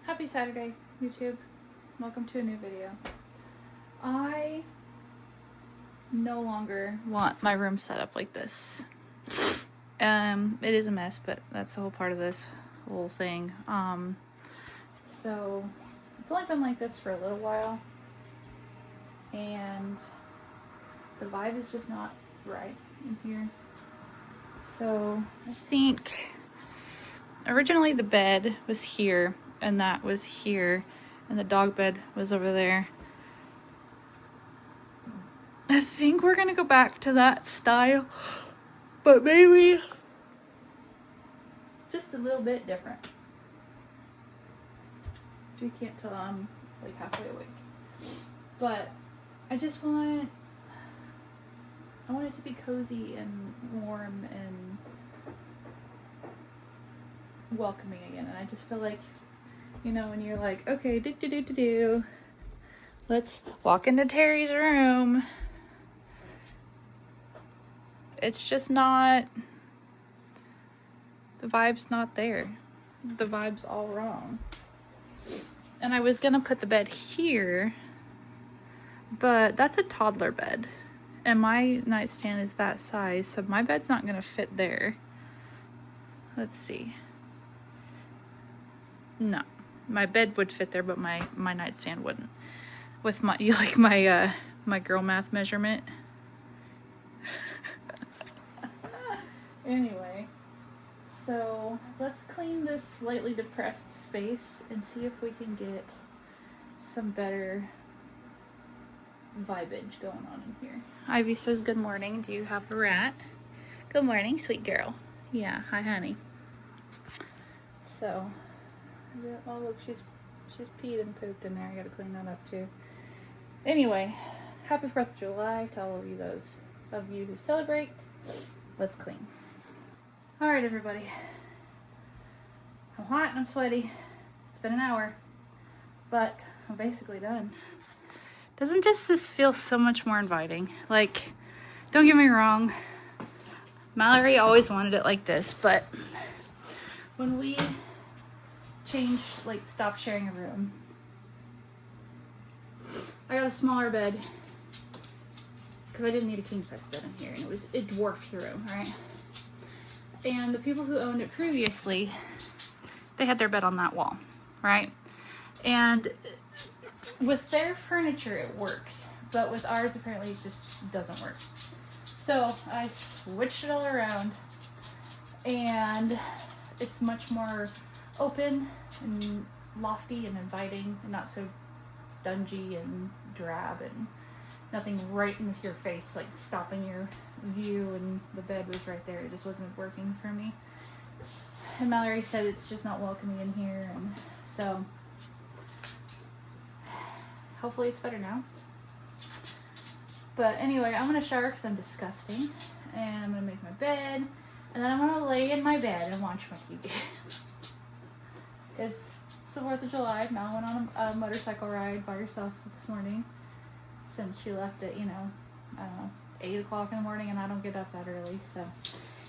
Happy Saturday, YouTube. Welcome to a new video. I no longer want my room set up like this. It is a mess, but that's the whole part of this whole thing. So it's only been like this for a little while, and the vibe is just not right in here. So I think originally the bed was here, and that was here, and the dog bed was over there. I think we're gonna go back to that style, but maybe just a little bit different. If you can't tell, I'm like halfway awake. But I want it to be cozy and warm and welcoming again. And I just feel like, you know, when you're like, okay, let's walk into Terry's room. It's just not, the vibe's not there. The vibe's all wrong. And I was gonna put the bed here, but that's a toddler bed. And my nightstand is that size, so my bed's not gonna fit there. Let's see. No, my bed would fit there, but my nightstand wouldn't. With my, you like my girl math measurement? Anyway, so let's clean this slightly depressed space and see if we can get some better vibage going on in here. Ivy says good morning. Do you have a rat? Good morning, sweet girl. Yeah, hi honey. So, oh look, she's peed and pooped in there. I gotta clean that up too. Anyway, happy 4th of July to all of you, those of you who celebrate. Let's clean. Alright everybody, I'm hot and I'm sweaty. It's been an hour, but I'm basically done. Doesn't just this feel so much more inviting? Like, don't get me wrong, Mallory always wanted it like this, but when we changed, like stopped sharing a room, I got a smaller bed because I didn't need a king size bed in here, and it dwarfed the room, right? And the people who owned it previously, they had their bed on that wall, right? And with their furniture, it worked, but with ours, apparently, it just doesn't work. So I switched it all around, and it's much more open and lofty and inviting, and not so dungy and drab and nothing right in your face, like stopping your view, and the bed was right there. It just wasn't working for me. And Mallory said it's just not welcoming in here, and so hopefully it's better now. But anyway, I'm gonna shower because I'm disgusting, and I'm gonna make my bed, and then I'm gonna lay in my bed and watch my TV. It's the 4th of July. Mal went on a motorcycle ride by herself this morning, since she left at, 8 o'clock in the morning, and I don't get up that early. So,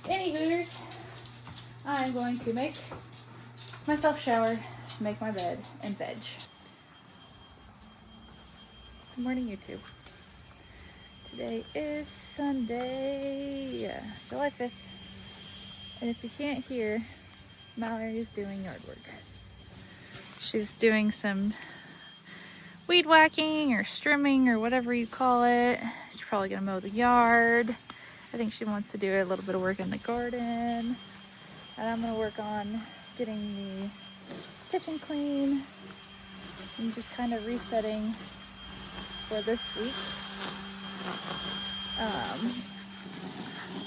any hooters, I'm going to make myself shower, make my bed, and veg. Good morning, YouTube. Today is Sunday, July 5th. And if you can't hear, Mallory is doing yard work. She's doing some weed whacking or strimming or whatever you call it. She's probably gonna mow the yard. I think she wants to do a little bit of work in the garden. And I'm gonna work on getting the kitchen clean and just kind of resetting for this week.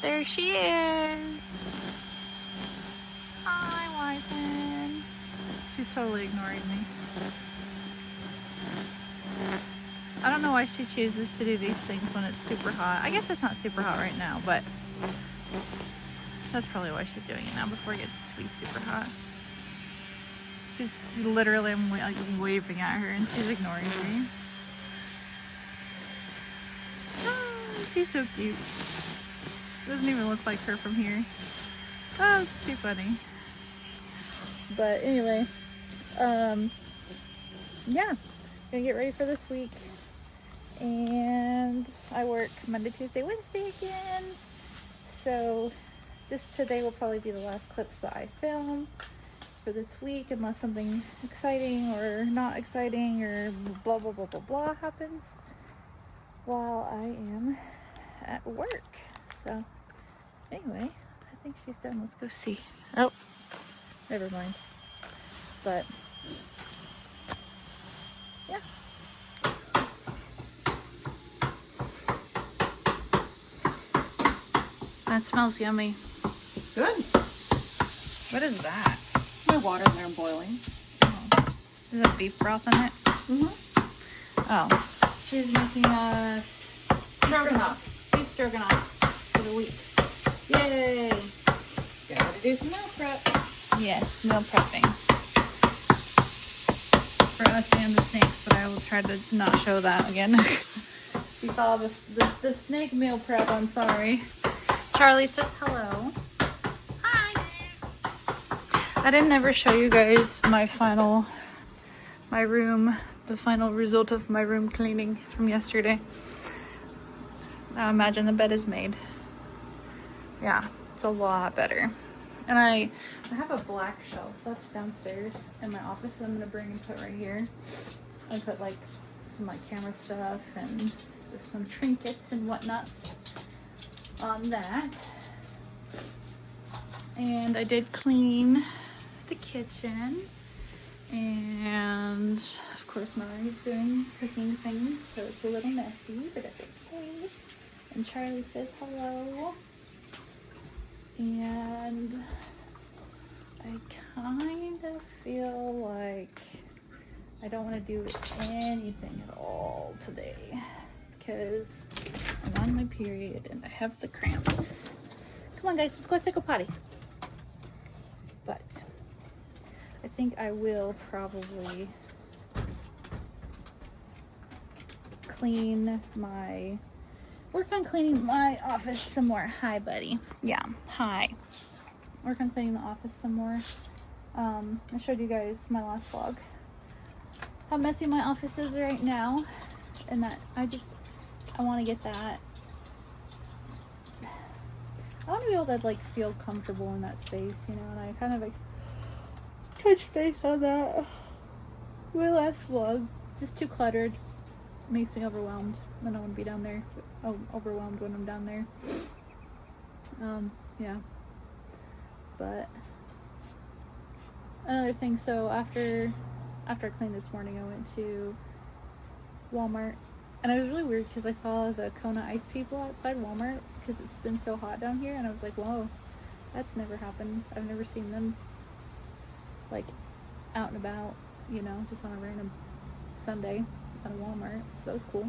There she is. Hi, Wyson. She's totally ignoring me. I don't know why she chooses to do these things when it's super hot. I guess it's not super hot right now, but that's probably why she's doing it now, before it gets to be super hot. She's literally, I'm like waving at her and she's ignoring me. Oh, she's so cute. Doesn't even look like her from here. Oh, it's too funny. But anyway, Yeah, gonna get ready for this week. And I work Monday, Tuesday, Wednesday again. So just today will probably be the last clips that I film for this week, unless something exciting or not exciting or blah blah blah blah blah happens while I am at work. So anyway, I think she's done. Let's go see. Oh, never mind. But yeah. That smells yummy. Good. What is that? My water there boiling. Oh. Is that beef broth in it? Mm-hmm. Oh. She's making us Stroganoff. beef stroganoff for the week. Yay! Gotta do some meal prep. Yes, meal prepping. For us and the snakes, but I will try to not show that again. You saw the snake meal prep, I'm sorry. Charlie says hello. Hi! I didn't ever show you guys the final result of my room cleaning from yesterday. Now imagine the bed is made. Yeah, it's a lot better. And I have a black shelf that's downstairs in my office that I'm gonna bring and put right here. I put like some like camera stuff and just some trinkets and whatnots on that. And I did clean the kitchen, and of course Mari's doing cooking things, so it's a little messy, but it's okay. And Charlie says hello. And I kind of feel like I don't want to do anything at all today because I'm on my period and I have the cramps. Come on guys, let's go take a potty. But I think I will probably work on cleaning my office some more. Hi, buddy. Yeah, hi. Work on cleaning the office some more. I showed you guys my last vlog how messy my office is right now, and that I want to get that. I want to be able to like feel comfortable in that space, you know, and I kind of like touched base on that my last vlog. Just too cluttered. Makes me overwhelmed. I don't want to be down there. Overwhelmed when I'm down there. Yeah. But another thing, so after I cleaned this morning, I went to Walmart, and it was really weird because I saw the Kona Ice people outside Walmart because it's been so hot down here, and I was like, whoa, that's never happened. I've never seen them like out and about, you know, just on a random Sunday at a Walmart, so that was cool.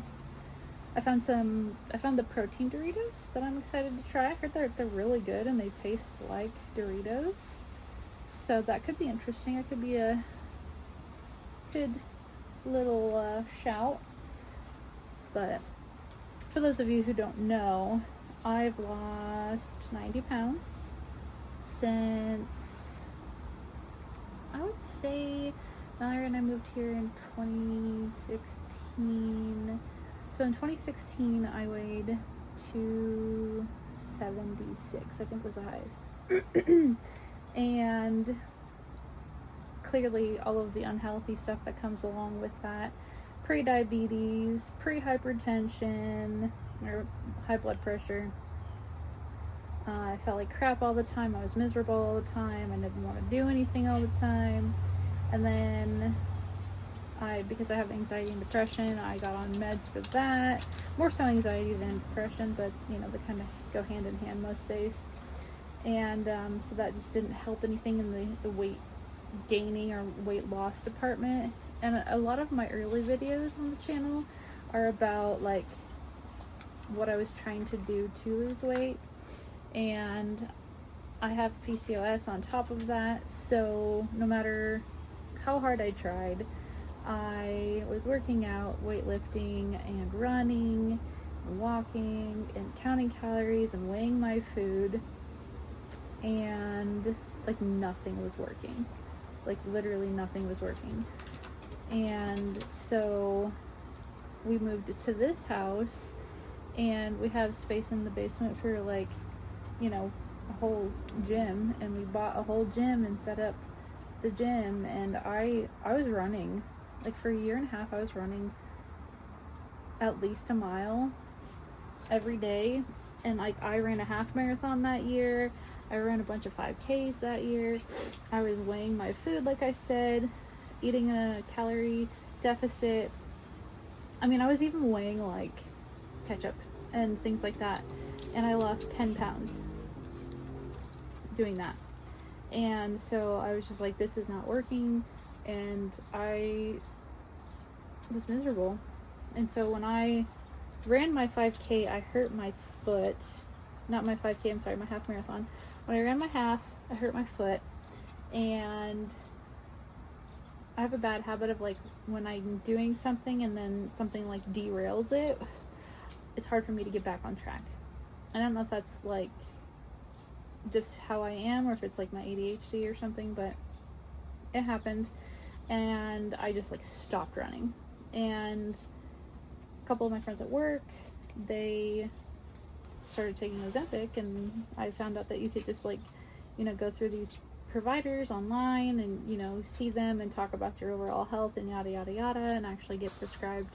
I found the protein Doritos that I'm excited to try. I heard they're really good and they taste like Doritos, so that could be interesting. It could be a good little shout. But for those of you who don't know, I've lost 90 pounds since, I would say, Mallory and I moved here in 2016. So in 2016, I weighed 276, I think was the highest. And clearly all of the unhealthy stuff that comes along with that, pre-diabetes, pre-hypertension, or high blood pressure. I felt like crap all the time. I was miserable all the time. I didn't want to do anything all the time. And then because I have anxiety and depression, I got on meds for that. More so anxiety than depression, but you know, they kind of go hand in hand most days. And so that just didn't help anything in the weight gaining or weight loss department. And a lot of my early videos on the channel are about like what I was trying to do to lose weight. And I have PCOS on top of that, so no matter how hard I tried, I was working out, weightlifting, and running, and walking, and counting calories, and weighing my food, and like nothing was working. Like literally nothing was working. And so we moved to this house, and we have space in the basement for like, you know, a whole gym, and we bought a whole gym and set up the gym. And I was running, like for a year and a half I was running at least a mile every day. And like I ran a half marathon that year, I ran a bunch of 5Ks that year, I was weighing my food like I said, eating a calorie deficit. I mean, I was even weighing like ketchup and things like that, and I lost 10 pounds doing that. And so I was just like, this is not working, and I was miserable. And so when I ran my 5K, I hurt my foot. Not my 5K, I'm sorry, my half marathon. When I ran my half, I hurt my foot, and I have a bad habit of like when I'm doing something and then something like derails it, it's hard for me to get back on track. I don't know if that's like just how I am or if it's like my ADHD or something, but it happened, and I just like stopped running. And a couple of my friends at work, they started taking Ozempic, and I found out that you could just like, you know, go through these providers online and, you know, see them and talk about your overall health and yada yada yada, and actually get prescribed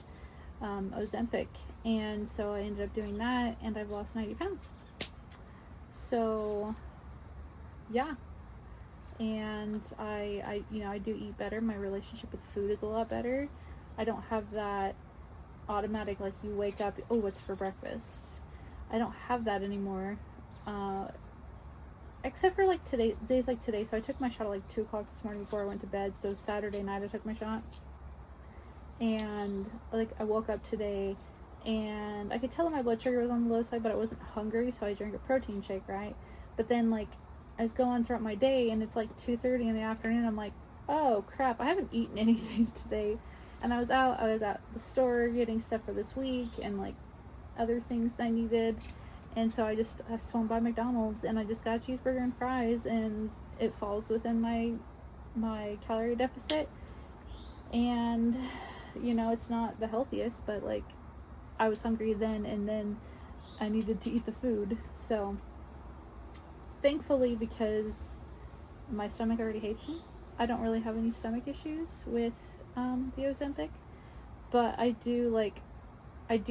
Ozempic. And so I ended up doing that, and I've lost 90 pounds. So yeah, and I you know, I do eat better. My relationship with food is a lot better. I don't have that automatic like you wake up, oh, what's for breakfast. I don't have that anymore, except for like today, days like today. So I took my shot at like 2 o'clock this morning before I went to bed. So Saturday night I took my shot, and like I woke up today and I could tell that my blood sugar was on the low side, but I wasn't hungry, so I drank a protein shake, right? But then like I was going throughout my day, and it's like 2:30 in the afternoon. I'm like, oh crap, I haven't eaten anything today. And I was at the store getting stuff for this week and like other things that I needed. And so I swung by McDonald's and I just got a cheeseburger and fries, and it falls within my calorie deficit. And you know, it's not the healthiest, but like I was hungry then, and then I needed to eat the food. So thankfully, because my stomach already hates me, I don't really have any stomach issues with the Ozempic. But I do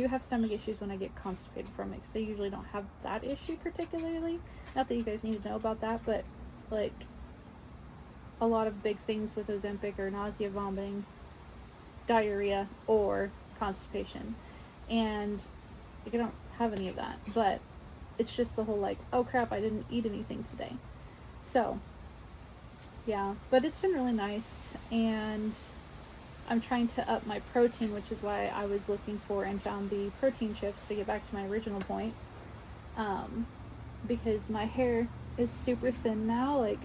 have stomach issues when I get constipated from it, because I usually don't have that issue particularly. Not that you guys need to know about that, but like a lot of big things with Ozempic are nausea, vomiting, diarrhea, or constipation. And like, I don't have any of that, but it's just the whole like, oh crap, I didn't eat anything today. So yeah, but it's been really nice, and I'm trying to up my protein, which is why I was looking for and found the protein chips, to get back to my original point. Because my hair is super thin now. Like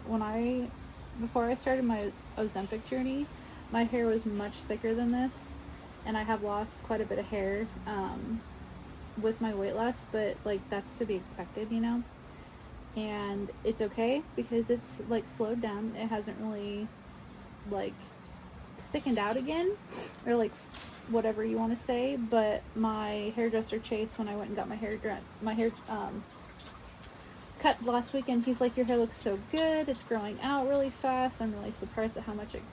before I started my Ozempic journey, my hair was much thicker than this, and I have lost quite a bit of hair with my weight loss, but like that's to be expected, you know. And it's okay because it's like slowed down. It hasn't really like thickened out again, or like whatever you want to say. But my hairdresser Chase, when I went and got my hair cut last weekend, he's like, your hair looks so good, it's growing out really fast. I'm really surprised at how much it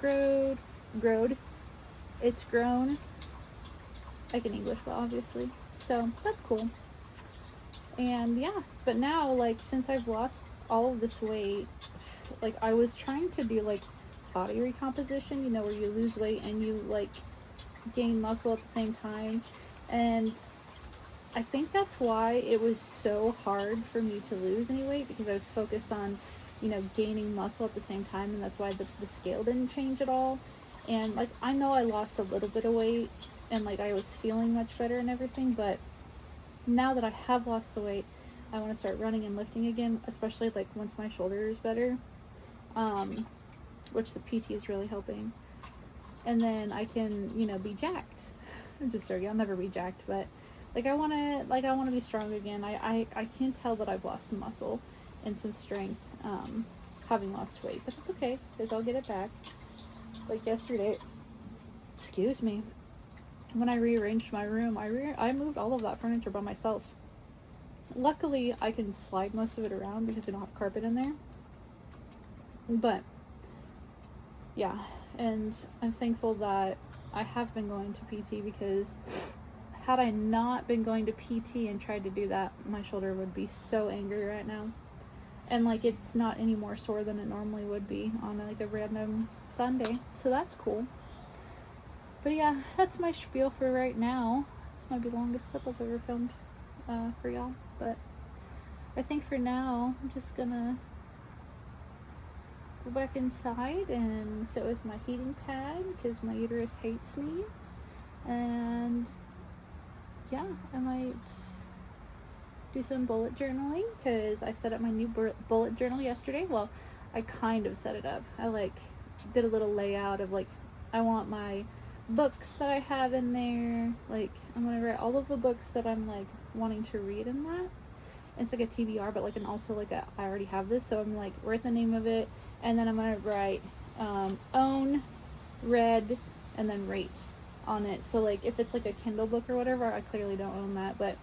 it's grown. I can English well, obviously, so that's cool. And yeah, but now like since I've lost all of this weight, like I was trying to do like body recomposition, you know, where you lose weight and you like gain muscle at the same time. And I think that's why it was so hard for me to lose any weight, because I was focused on, you know, gaining muscle at the same time, and that's why the scale didn't change at all. And like I know I lost a little bit of weight, and like I was feeling much better and everything, but now that I have lost the weight, I want to start running and lifting again, especially like once my shoulder is better, which the PT is really helping. And then I can, you know, be jacked. I'm just joking, I'll never be jacked, but like I want to be strong again. I can tell that I've lost some muscle and some strength having lost weight, but it's okay because I'll get it back. Like yesterday, excuse me, when I rearranged my room, I moved all of that furniture by myself. Luckily, I can slide most of it around because we don't have carpet in there. But yeah, and I'm thankful that I have been going to PT, because had I not been going to PT and tried to do that, my shoulder would be so angry right now. And like, it's not any more sore than it normally would be on like a random Sunday, so that's cool. But yeah, that's my spiel for right now. This might be the longest clip I've ever filmed for y'all, but I think for now I'm just gonna go back inside and sit with my heating pad because my uterus hates me. And yeah, I might do some bullet journaling because I set up my new bullet journal yesterday. Well, I kind of set it up. I like did a little layout of like, I want my books that I have in there. Like, I'm gonna write all of the books that I'm like wanting to read in that. It's like a TBR, but like, and also like I already have this, so I'm like, write the name of it, and then I'm gonna write own, read, and then rate on it. So like, if it's like a Kindle book or whatever, I clearly don't own that, but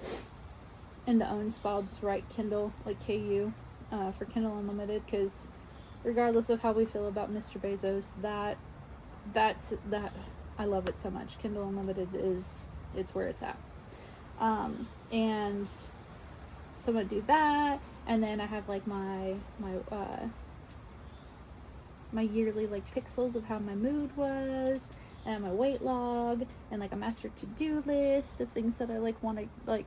in the own spot, I'll just write Kindle, like KU, for Kindle Unlimited, because regardless of how we feel about Mr. Bezos, that's I love it so much. Kindle Unlimited it's where it's at. And so I'm gonna do that, and then I have like my yearly like pixels of how my mood was, and my weight log, and like a master to-do list of things that I like want to like,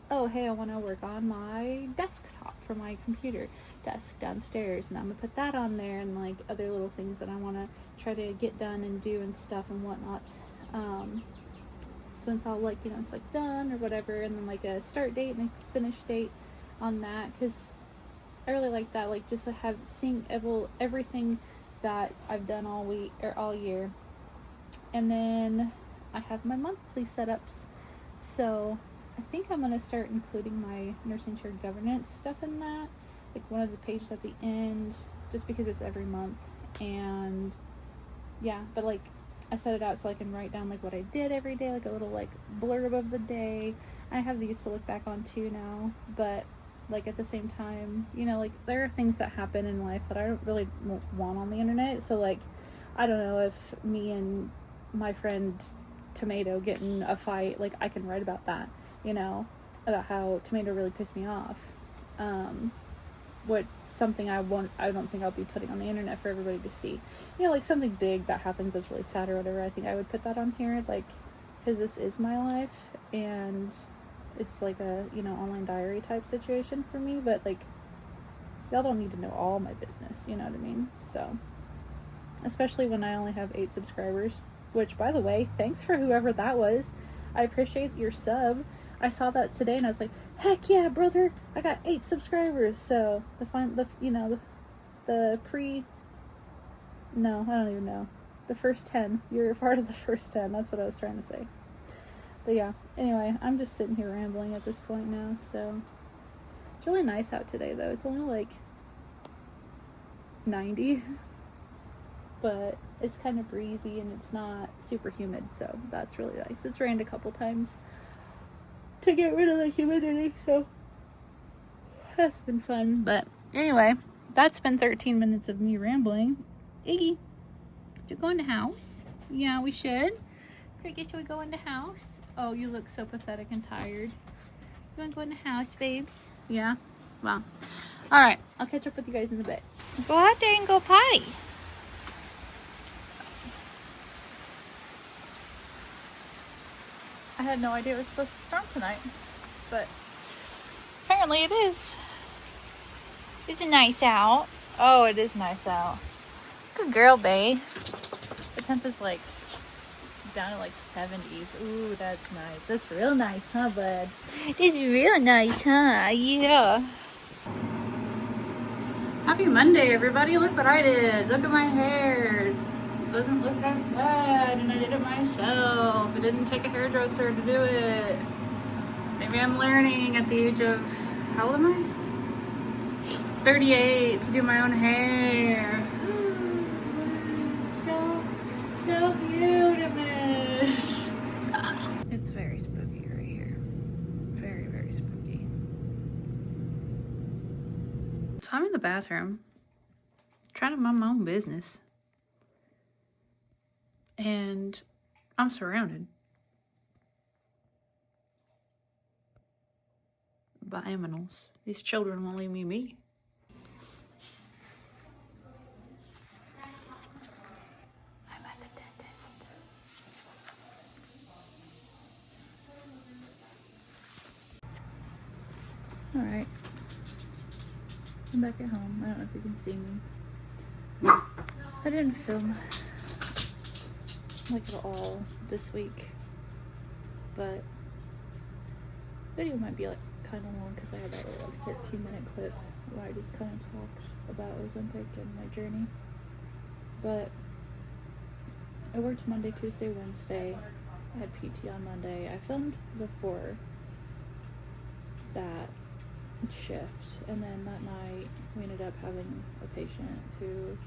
oh hey, I want to work on my desktop for my computer desk downstairs, and I'm gonna put that on there, and like other little things that I want to try to get done and do and stuff and whatnot. So it's all like, you know, it's like done or whatever, and then like a start date and a finish date on that, because I really like that, like just to have seen everything that I've done all week or all year. And then I have my monthly setups, so I think I'm gonna start including my nursing care governance stuff in that, like one of the pages at the end, just because it's every month. And yeah, but like I set it out so I can write down like what I did every day, like a little like blurb of the day. I have these to look back on too now, but like at the same time, you know, like there are things that happen in life that I don't really want on the internet. So like, I don't know, if me and my friend Tomato get in a fight, like I can write about that, you know, about how Tomato really pissed me off. What something I don't think I'll be putting on the internet for everybody to see. You know, like something big that happens that's really sad or whatever, I think I would put that on here, like, because this is my life, and it's like a, you know, online diary type situation for me, but like, y'all don't need to know all my business, you know what I mean? So, especially when I only have 8 subscribers, which, by the way, thanks for whoever that was. I appreciate your sub. I saw that today and I was like, heck yeah, brother, I got 8 subscribers. So the first 10, you're a part of the first 10. That's what I was trying to say. But yeah, anyway, I'm just sitting here rambling at this point now. So it's really nice out today though. It's only like 90, but it's kind of breezy and it's not super humid, so that's really nice. It's rained a couple times to get rid of the humidity, so that's been fun. But anyway, that's been 13 minutes of me rambling. Iggy, should we go in the house? Yeah, we should. Cricket, should we go in the house? Oh, you look so pathetic and tired. You want to go in the house, babes? Yeah? Well, alright, I'll catch up with you guys in a bit. Go out there and go potty. I had no idea it was supposed to storm tonight, but apparently it is. Is it nice out? Oh, it is nice out. Good girl, bae. The temp is like down to like 70s. Ooh, that's nice. That's real nice, huh, bud? It's real nice, huh? Yeah. Happy Monday, everybody. Look what I did. Look at my hair. It doesn't look half bad, and I did it myself. I didn't take a hairdresser to do it. Maybe I'm learning at the age of, how old am I? $38 to do my own hair. So beautiful. It's very spooky right here. Very, very spooky. So I'm in the bathroom, trying to mind my own business. And I'm surrounded by aminals. These children won't leave me be. I'm at the dentist. Alright. I'm back at home. I don't know if you can see me. I didn't film like at all this week, but video might be like kind of long because I had that little like 13-minute clip where I just kind of talked about Ozempic and my journey. But I worked Monday, Tuesday, Wednesday. I had PT on Monday. I filmed before that shift, and then that night we ended up having a patient who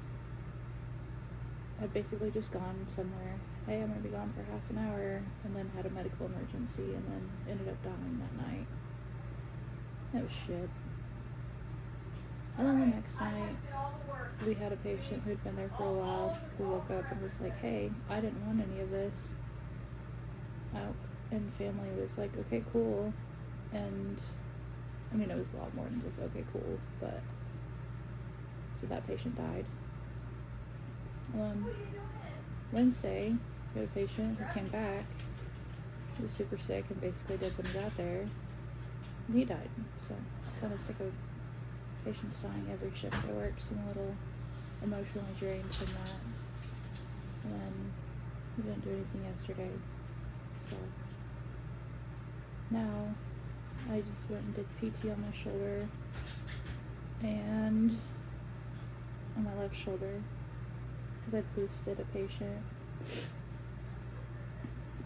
had basically just gone somewhere. Hey, I'm gonna be gone for half an hour, and then had a medical emergency, and then ended up dying that night. That was shit. And then the next night, we had a patient who'd been there for a while who woke up and was like, hey, I didn't want any of this. And family was like, okay, cool. And I mean, it was a lot more than just okay, cool, but so that patient died. Wednesday, we had a patient who came back. He was super sick and basically did when he got there. And he died. So just kind of sick of patients dying every shift I work, so I'm a little emotionally drained from that. And then we didn't do anything yesterday. So now I just went and did PT on my shoulder and on my left shoulder because I boosted a patient,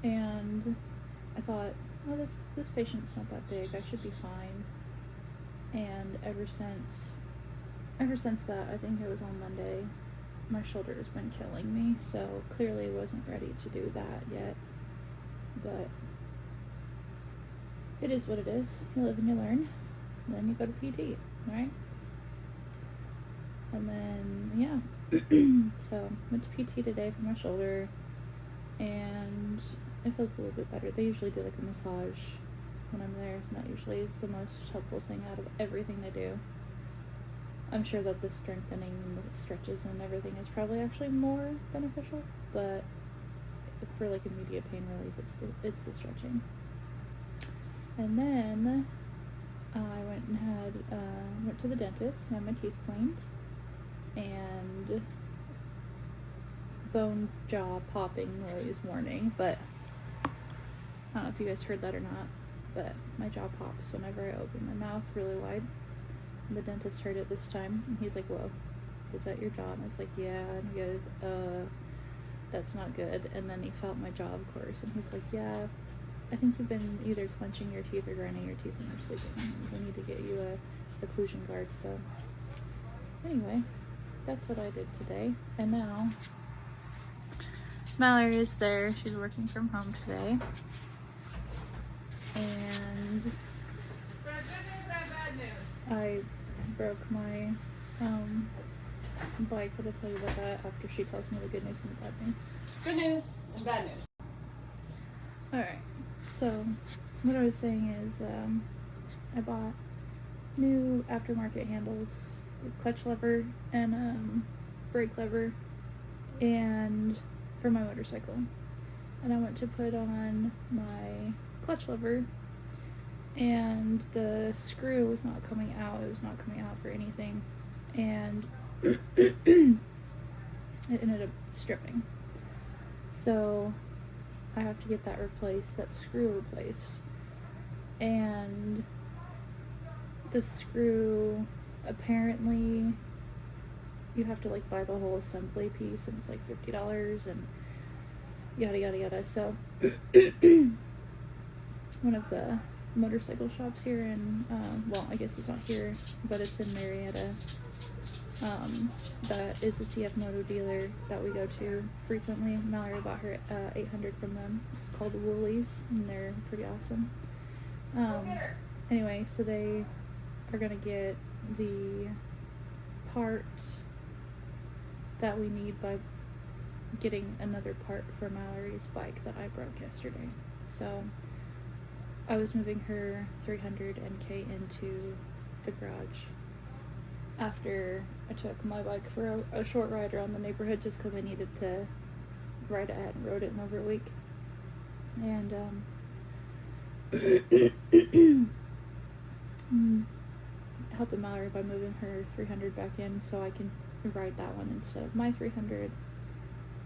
and I thought, oh, this patient's not that big, I should be fine. And ever since that, I think it was on Monday, my shoulder has been killing me, so clearly wasn't ready to do that yet, but it is what it is. You live and you learn. And then you go to PT, right? And then, yeah. So, went to PT today for my shoulder, and it feels a little bit better. They usually do like a massage when I'm there, and that usually is the most helpful thing out of everything they do. I'm sure that the strengthening, the stretches and everything is probably actually more beneficial, but for like immediate pain relief, it's the stretching. And then I went to the dentist, had my teeth cleaned, and bone jaw popping noise warning, but I don't know if you guys heard that or not, but my jaw pops whenever I open my mouth really wide. And the dentist heard it this time, and he's like, whoa, is that your jaw? And I was like, yeah. And he goes, that's not good. And then he felt my jaw, of course, and he's like, yeah, I think you've been either clenching your teeth or grinding your teeth when you're sleeping. We need to get you a occlusion guard. So anyway, that's what I did today. And now Mallory is there. She's working from home today. And I broke my bike, but I'll tell you about that after she tells me the good news and the bad news. Good news and bad news. Alright, so what I was saying is I bought new aftermarket handles, clutch lever and brake lever, and for my motorcycle. And I went to put on my clutch lever, and the screw was not coming out. It was not coming out for anything, and it ended up stripping. So I have to get that replaced, that screw replaced. And the screw, apparently you have to like buy the whole assembly piece, and it's like $50 and yada yada yada. So one of the motorcycle shops here in, well, I guess it's not here, but it's in Marietta. That is a CF Moto dealer that we go to frequently. Mallory bought her 800 from them. It's called Woolies, and they're pretty awesome. Anyway, so they are gonna get the part that we need by getting another part for Mallory's bike that I broke yesterday. So I was moving her 300 NK into the garage after I took my bike for a short ride around the neighborhood just because I needed to ride it. I hadn't rode it in over a week. And helping Mallory by moving her 300 back in so I can ride that one instead of my 300.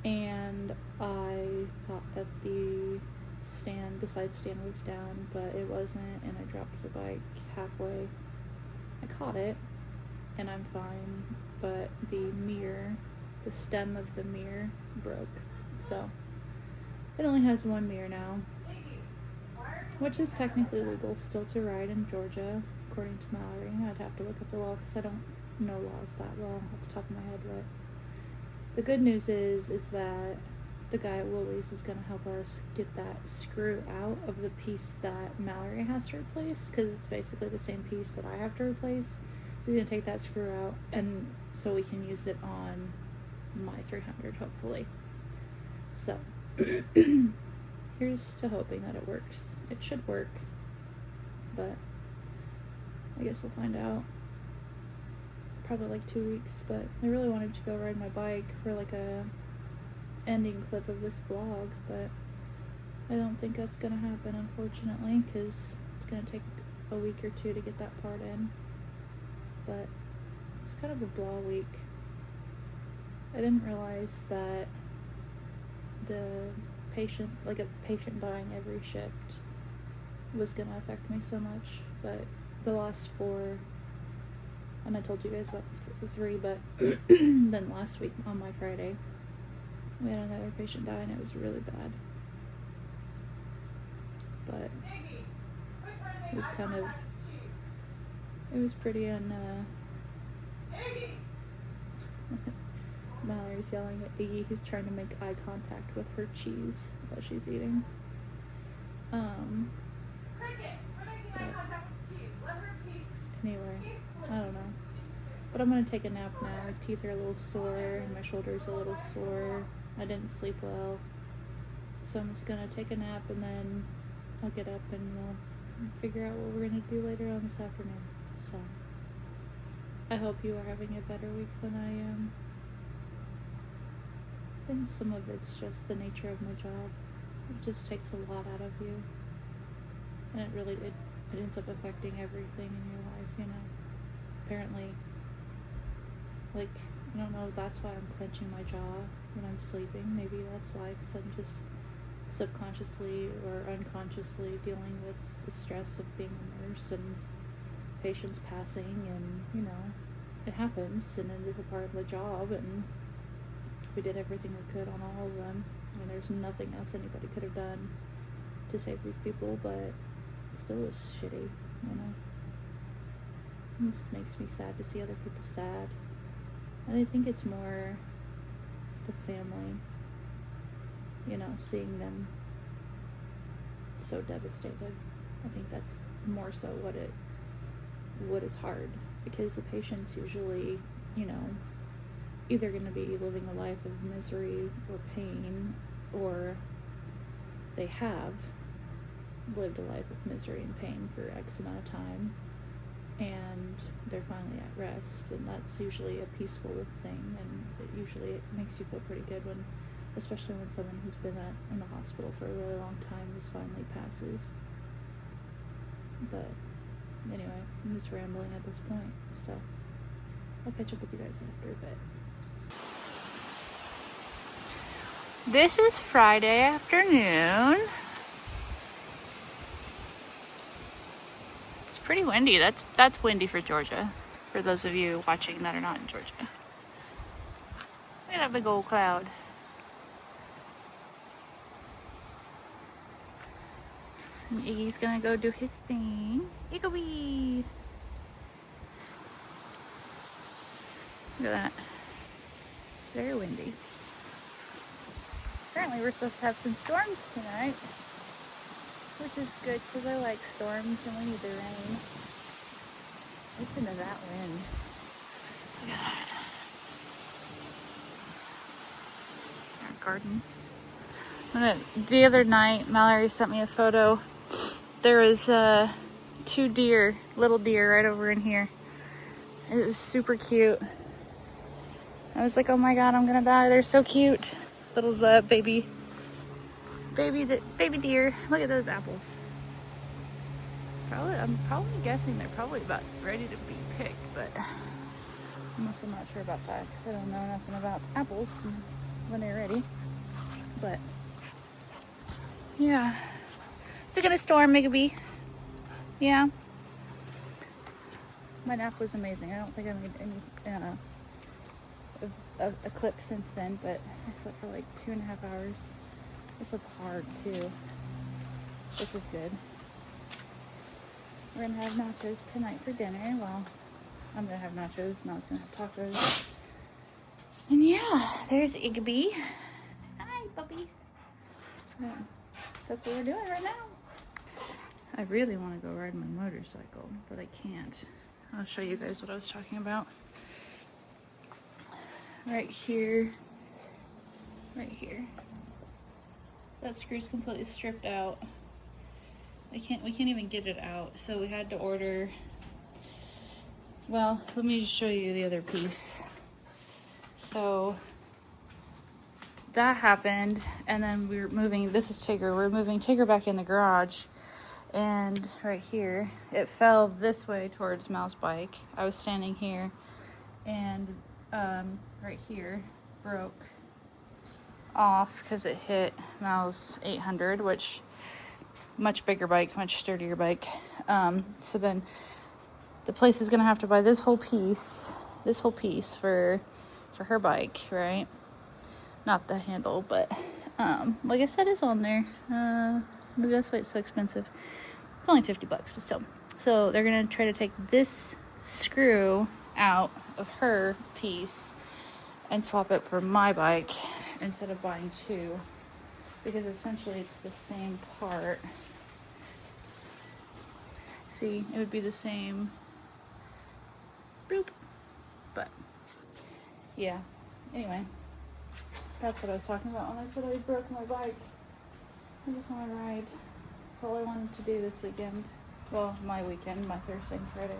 And I thought that the side stand was down, but it wasn't, and I dropped the bike halfway. I caught it, and I'm fine, but the stem of the mirror broke. So it only has one mirror now, which is technically legal still to ride in Georgia, according to Mallory. I'd have to look up the law because I don't know laws that well off the top of my head, but the good news is that the guy at Woolies is going to help us get that screw out of the piece that Mallory has to replace, because it's basically the same piece that I have to replace. So he's going to take that screw out, and so we can use it on my 300, hopefully. So here's to hoping that it works. It should work, but I guess we'll find out. Probably like 2 weeks, but I really wanted to go ride my bike for like a ending clip of this vlog, but I don't think that's gonna happen, unfortunately, because it's gonna take a week or two to get that part in. But it's kind of a blah week. I didn't realize that the patient dying every shift was gonna affect me so much, but the last 4, and I told you guys about the 3, but then last week on my Friday we had another patient die, and it was really bad. But it was it was pretty Mallory's yelling at Iggy, who's trying to make eye contact with her cheese that she's eating. But anyway, I don't know. But I'm gonna take a nap now. My teeth are a little sore, and my shoulder's a little sore. I didn't sleep well. So I'm just gonna take a nap, and then I'll get up and we'll figure out what we're gonna do later on this afternoon. So I hope you are having a better week than I am. I think some of it's just the nature of my job. It just takes a lot out of you. And it ends up affecting everything in your life, you know. Apparently, like, I don't know if that's why I'm clenching my jaw when I'm sleeping. Maybe that's why, because I'm just subconsciously or unconsciously dealing with the stress of being a nurse and patients passing, and, you know, it happens, and it is a part of the job, and we did everything we could on all of them. I mean, there's nothing else anybody could have done to save these people, but it still is shitty, you know. It just makes me sad to see other people sad. And I think it's more the family, you know, seeing them so devastated. I think that's more so what is hard, because the patient's usually, you know, either going to be living a life of misery or pain, or they have lived a life of misery and pain for X amount of time, and they're finally at rest, and that's usually a peaceful thing, and it makes you feel pretty good when, especially when someone who's been in the hospital for a really long time just finally passes. But anyway, I'm just rambling at this point, so I'll catch up with you guys after a bit. This is Friday afternoon. It's pretty windy. That's windy for Georgia, for those of you watching that are not in Georgia. Look at that big old cloud. And Iggy's gonna go do his thing. Iggy! Look at that. Very windy. Apparently we're supposed to have some storms tonight, which is good because I like storms and we need the rain. Listen to that wind. Look at that. Our garden. The other night, Mallory sent me a photo. There was 2 deer, little deer right over in here. It was super cute. I was like, oh my god, I'm gonna die. They're so cute. Little baby deer. Look at those apples. I'm probably guessing they're probably about ready to be picked, but I'm also not sure about that because I don't know nothing about apples and when they're ready. But yeah, is it gonna storm, Migaby? Yeah. My nap was amazing. I don't think I made any a clip since then, but I slept for like 2.5 hours. I slept hard too, which was good. We're gonna have nachos tonight for dinner. Well, I'm gonna have nachos, Mel's gonna have tacos. And yeah, there's Igby. Hi, puppy. Yeah, that's what we're doing right now. I really want to go ride my motorcycle, but I can't. I'll show you guys what I was talking about. Right here. That screw's completely stripped out. We can't even get it out, so we had to order. Well, let me just show you the other piece. So that happened, and then we were moving. This is Tigger. We're moving Tigger back in the garage, and right here it fell this way towards Mal's bike. I was standing here, and right here broke off because it hit Mal's 800, which much bigger bike, much sturdier bike. So then the place is gonna have to buy this whole piece for her bike, right? Not the handle, but like I said, it's on there. Maybe that's why it's so expensive. It's only $50, but still. So they're gonna try to take this screw out of her piece and swap it for my bike instead of buying 2, because essentially it's the same part. See, it would be the same boop, but yeah, anyway, that's what I was talking about when I said I broke my bike. I just want to ride. That's all I wanted to do this weekend. Well, my weekend, my Thursday and Friday.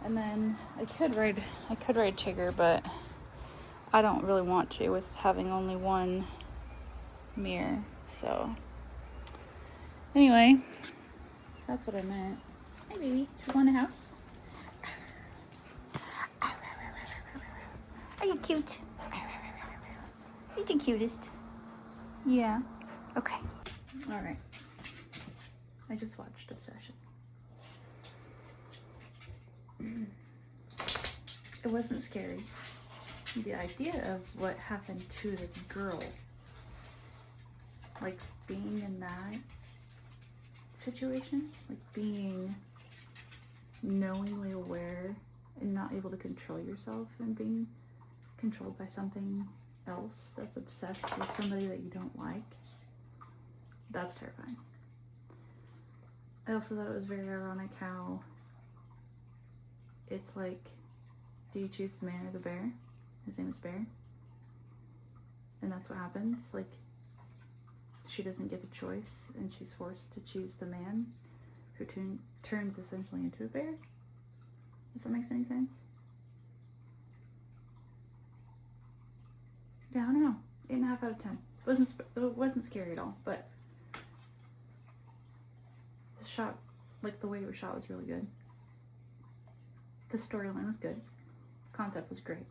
And then I could ride Tigger, but I don't really want to with having only one mirror. So anyway, that's what I meant. Hi baby, should we go in the house? Are you cute? You're the cutest. Yeah. Okay. All right. I just watched Obsession. It wasn't scary. The idea of what happened to the girl, like being in that situation, like being knowingly aware and not able to control yourself and being controlled by something else that's obsessed with somebody that you don't like, that's terrifying. I also thought it was very ironic how it's like, do you choose the man or the bear? His name is Bear. And that's what happens. Like, she doesn't get the choice and she's forced to choose the man who turns essentially into a bear. If that makes any sense. Yeah, I don't know. 8.5 out of 10. It wasn't scary at all, but the shot, like the way it was shot, was really good. The storyline was good. Concept was great.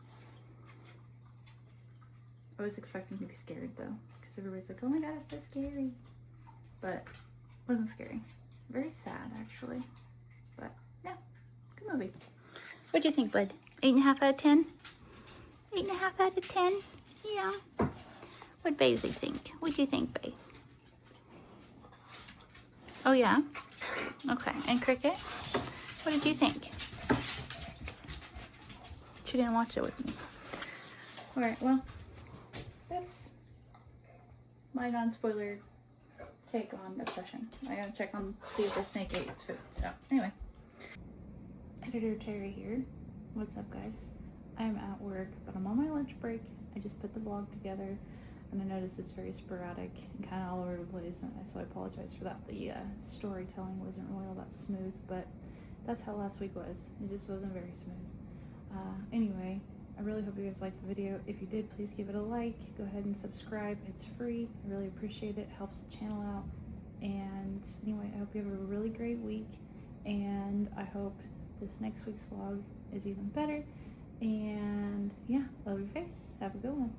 I was expecting to be scared though, because everybody's like, oh my god, it's so scary. But it wasn't scary. Very sad actually. But yeah, good movie. What do you think, bud? 8.5 out of 10? 8.5 out of 10? Yeah. What Baisley think? What do you think, Bae? Oh yeah? Okay, and Cricket? What did you think? She didn't watch it with me. Alright, well, that's my non-spoiler take on Obsession. I gotta check on, see if the snake ate its food. So, anyway. Editor Terry here. What's up, guys? I'm at work, but I'm on my lunch break. I just put the vlog together, and I noticed it's very sporadic and kind of all over the place, and so I apologize for that. The storytelling wasn't really all that smooth, but that's how last week was. It just wasn't very smooth. Anyway, I really hope you guys liked the video. If you did, please give it a like. Go ahead and subscribe. It's free. I really appreciate it. Helps the channel out. And anyway, I hope you have a really great week, and I hope this next week's vlog is even better. And yeah, love your face. Have a good one.